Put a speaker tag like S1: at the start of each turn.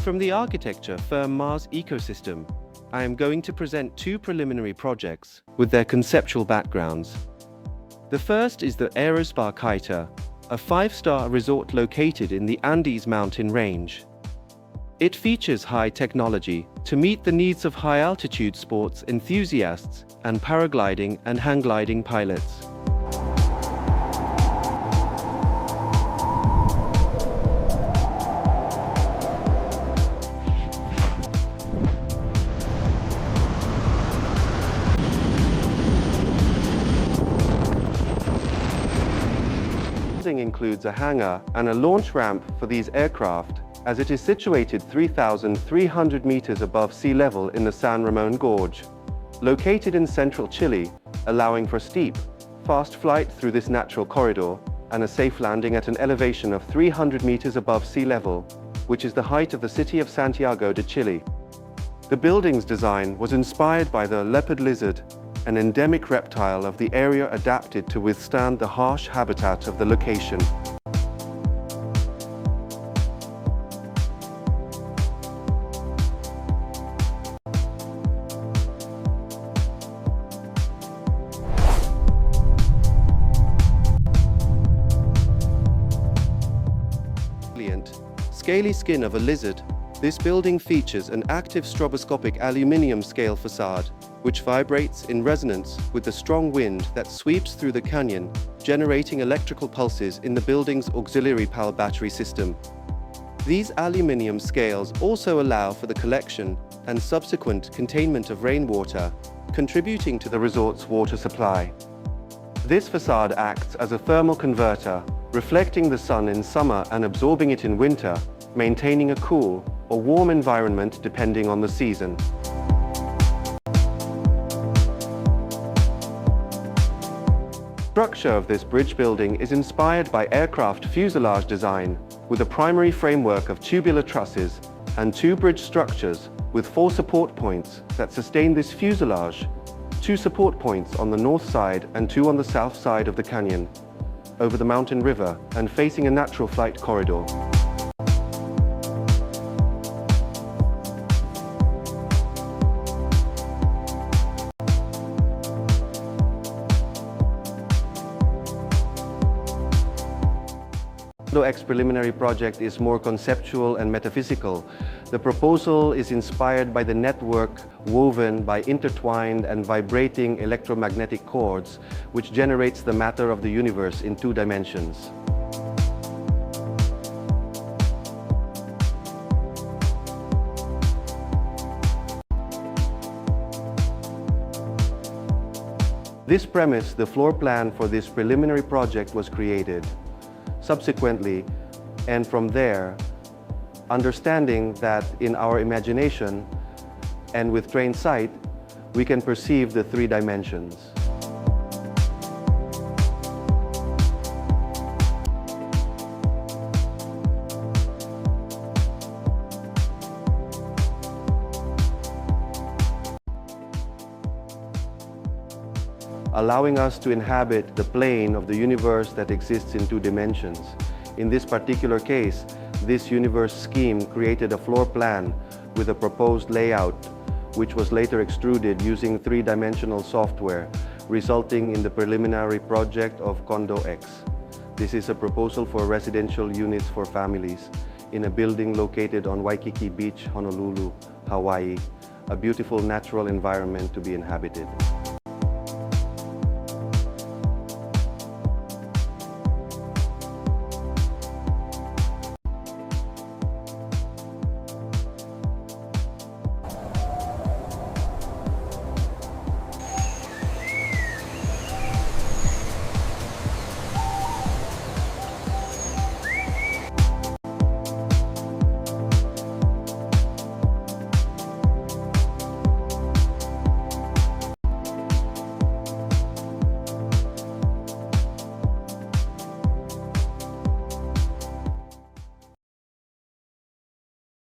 S1: From the architecture firm Mars Ecosystem, I am going to present two preliminary projects with their conceptual backgrounds. The first is the Aerospa Kitor, a 5-star resort located in the Andes mountain range. It features high technology to meet the needs of high-altitude sports enthusiasts and paragliding and hang gliding pilots. Includes a hangar and a launch ramp for these aircraft, as it is situated 3,300 meters above sea level in the San Ramón Gorge, located in central Chile, allowing for steep, fast flight through this natural corridor and a safe landing at an elevation of 300 meters above sea level, which is the height of the city of Santiago de Chile. The building's design was inspired by the Leopard Lizard, an endemic reptile of the area adapted to withstand the harsh habitat of the location. Scaly skin of a lizard, this building features an active stroboscopic aluminium scale facade, which vibrates in resonance with the strong wind that sweeps through the canyon, generating electrical pulses in the building's auxiliary power battery system. These aluminium scales also allow for the collection and subsequent containment of rainwater, contributing to the resort's water supply. This facade acts as a thermal converter, reflecting the sun in summer and absorbing it in winter, maintaining a cool or warm environment depending on the season. The structure of this bridge building is inspired by aircraft fuselage design, with a primary framework of tubular trusses and two bridge structures with 4 support points that sustain this fuselage, 2 support points on the north side and 2 on the south side of the canyon, over the mountain river and facing a natural flight corridor. CondoX preliminary project is more conceptual and metaphysical. The proposal is inspired by the network woven by intertwined and vibrating electromagnetic cords, which generates the matter of the universe in 2 dimensions. This premise, the floor plan for this preliminary project was created. Subsequently, and from there, understanding that in our imagination and with trained sight, we can perceive the 3 dimensions. Allowing us to inhabit the plane of the universe that exists in 2 dimensions. In this particular case, this universe scheme created a floor plan with a proposed layout, which was later extruded using 3-dimensional software, resulting in the preliminary project of CondoX. This is a proposal for residential units for families in a building located on Waikiki Beach, Honolulu, Hawaii, a beautiful natural environment to be inhabited.